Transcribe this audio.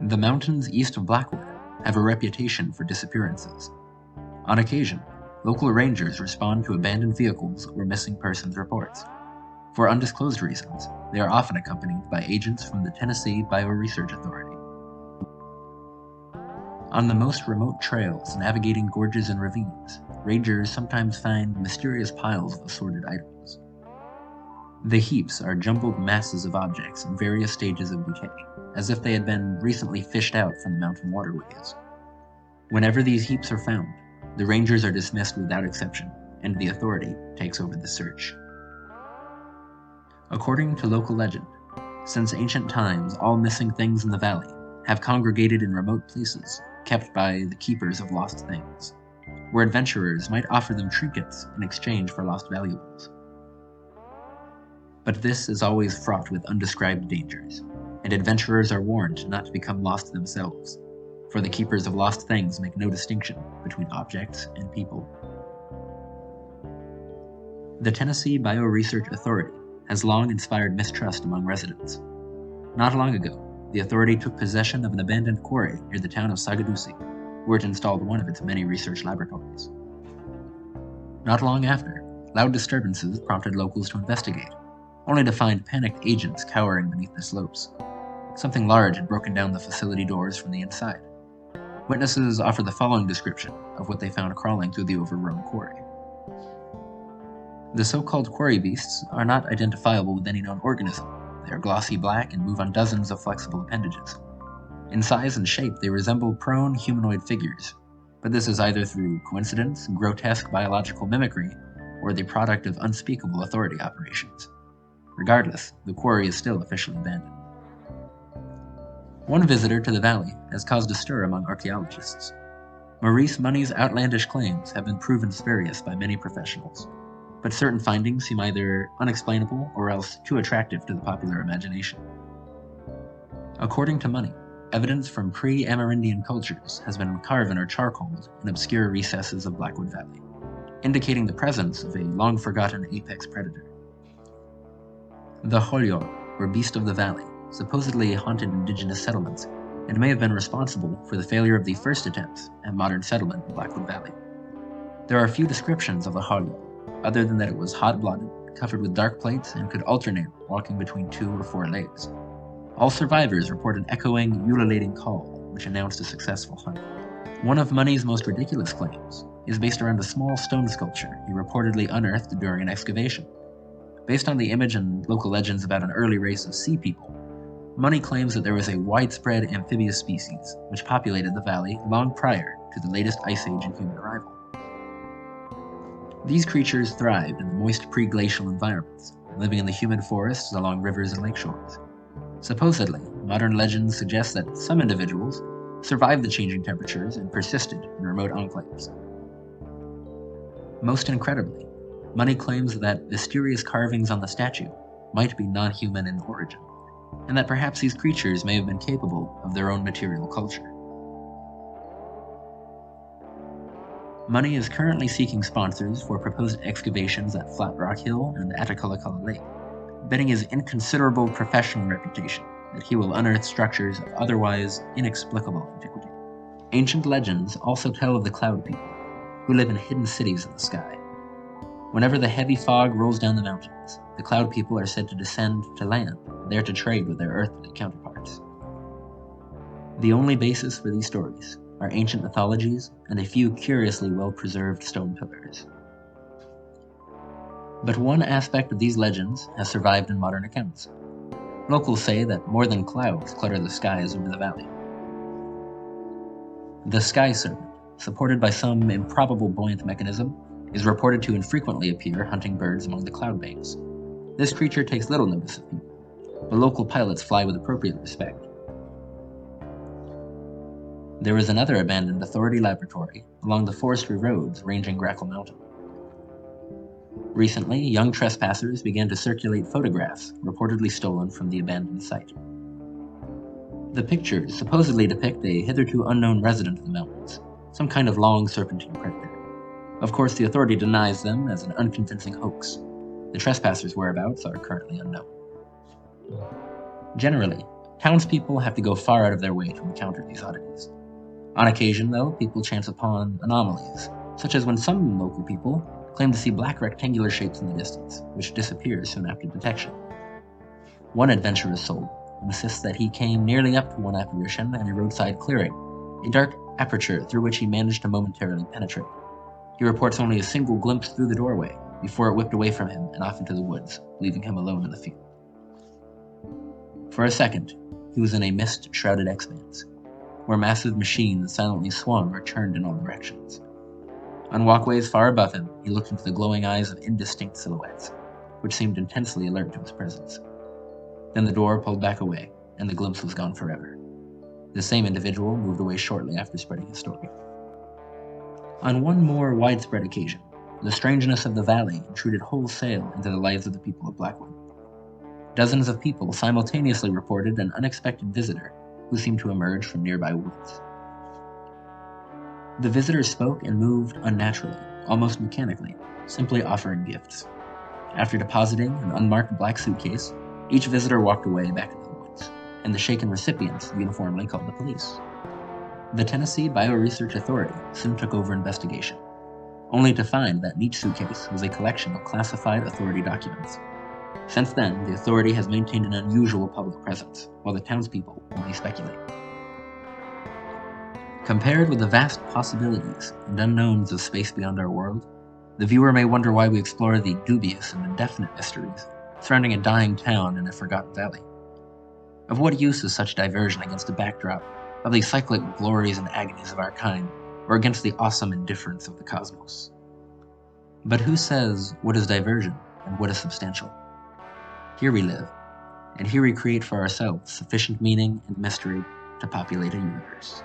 The mountains east of Blackwood have a reputation for disappearances. On occasion, local rangers respond to abandoned vehicles or missing persons reports. For undisclosed reasons, they are often accompanied by agents from the Tennessee Bioresearch Authority. On the most remote trails navigating gorges and ravines, rangers sometimes find mysterious piles of assorted items. The heaps are jumbled masses of objects in various stages of decay, as if they had been recently fished out from the mountain waterways. Whenever these heaps are found, the rangers are dismissed without exception, and the authority takes over the search. According to local legend, since ancient times all missing things in the valley have congregated in remote places kept by the keepers of lost things, where adventurers might offer them trinkets in exchange for lost valuables. But this is always fraught with undescribed dangers, and adventurers are warned not to become lost themselves, for the keepers of lost things make no distinction between objects and people. The Tennessee Bioresearch Authority has long inspired mistrust among residents. Not long ago, the authority took possession of an abandoned quarry near the town of Sagadusi, where it installed one of its many research laboratories. Not long after, loud disturbances prompted locals to investigate, only to find panicked agents cowering beneath the slopes. Something large had broken down the facility doors from the inside. Witnesses offer the following description of what they found crawling through the overgrown quarry. The so-called quarry beasts are not identifiable with any known organism. They are glossy black and move on dozens of flexible appendages. In size and shape, they resemble prone humanoid figures, but this is either through coincidence, grotesque biological mimicry, or the product of unspeakable authority operations. Regardless, the quarry is still officially abandoned. One visitor to the valley has caused a stir among archaeologists. Maurice Money's outlandish claims have been proven spurious by many professionals, but certain findings seem either unexplainable or else too attractive to the popular imagination. According to Money, evidence from pre-Amerindian cultures has been carven or charcoaled in obscure recesses of Blackwood Valley, indicating the presence of a long-forgotten apex predator. The Holyol, or beast of the valley, supposedly haunted indigenous settlements and may have been responsible for the failure of the first attempts at modern settlement in Blackwood Valley. There are few descriptions of the Holyol, other than that it was hot-blooded, covered with dark plates, and could alternate walking between 2 or 4 legs. All survivors report an echoing, ululating call, which announced a successful hunt. One of Money's most ridiculous claims is based around a small stone sculpture he reportedly unearthed during an excavation. Based on the image and local legends about an early race of sea people, Money claims that there was a widespread amphibious species which populated the valley long prior to the latest ice age and human arrival. These creatures thrived in the moist pre-glacial environments, living in the humid forests along rivers and lake shores. Supposedly, modern legends suggest that some individuals survived the changing temperatures and persisted in remote enclaves. Most incredibly, Money claims that mysterious carvings on the statue might be non-human in origin, and that perhaps these creatures may have been capable of their own material culture. Money is currently seeking sponsors for proposed excavations at Flat Rock Hill and Atacalacaca Lake, betting his inconsiderable professional reputation that he will unearth structures of otherwise inexplicable antiquity. Ancient legends also tell of the Cloud People, who live in hidden cities in the sky. Whenever the heavy fog rolls down the mountains, the Cloud People are said to descend to land, there to trade with their earthly counterparts. The only basis for these stories are ancient mythologies and a few curiously well-preserved stone pillars. But one aspect of these legends has survived in modern accounts. Locals say that more than clouds clutter the skies over the valley. The Sky Serpent, supported by some improbable buoyant mechanism, is reported to infrequently appear hunting birds among the cloud banks. This creature takes little notice of people, but local pilots fly with appropriate respect. There is another abandoned authority laboratory along the forestry roads ranging Grackle Mountain. Recently, young trespassers began to circulate photographs reportedly stolen from the abandoned site. The pictures supposedly depict a hitherto unknown resident of the mountains, some kind of long serpentine predator. Of course, the authority denies them as an unconvincing hoax. The trespassers' whereabouts are currently unknown. Generally, Townspeople have to go far out of their way to encounter these oddities. On occasion, though, people chance upon anomalies, such as when some local people claim to see black rectangular shapes in the distance, which disappear soon after detection. One adventurous soul insists that he came nearly up to one apparition in a roadside clearing, a dark aperture through which he managed to momentarily penetrate. He reports only a single glimpse through the doorway before it whipped away from him and off into the woods, leaving him alone in the field. For a second, he was in a mist-shrouded expanse, where massive machines silently swung or turned in all directions. On walkways far above him, he looked into the glowing eyes of indistinct silhouettes, which seemed intensely alert to his presence. Then the door pulled back away, and the glimpse was gone forever. The same individual moved away shortly after spreading his story. On one more widespread occasion, the strangeness of the valley intruded wholesale into the lives of the people of Blackwood. Dozens of people simultaneously reported an unexpected visitor who seemed to emerge from nearby woods. The visitor spoke and moved unnaturally, almost mechanically, simply offering gifts. After depositing an unmarked black suitcase, each visitor walked away back into the woods, and the shaken recipients uniformly called the police. The Tennessee Bioresearch Authority soon took over investigation, only to find that each suitcase was a collection of classified authority documents. Since then, the authority has maintained an unusual public presence, while the townspeople only speculate. Compared with the vast possibilities and unknowns of space beyond our world, the viewer may wonder why we explore the dubious and indefinite mysteries surrounding a dying town in a forgotten valley. Of what use is such diversion against a backdrop of the cyclic glories and agonies of our kind, or against the awesome indifference of the cosmos? But who says what is diversion and what is substantial? Here we live, and here we create for ourselves sufficient meaning and mystery to populate a universe.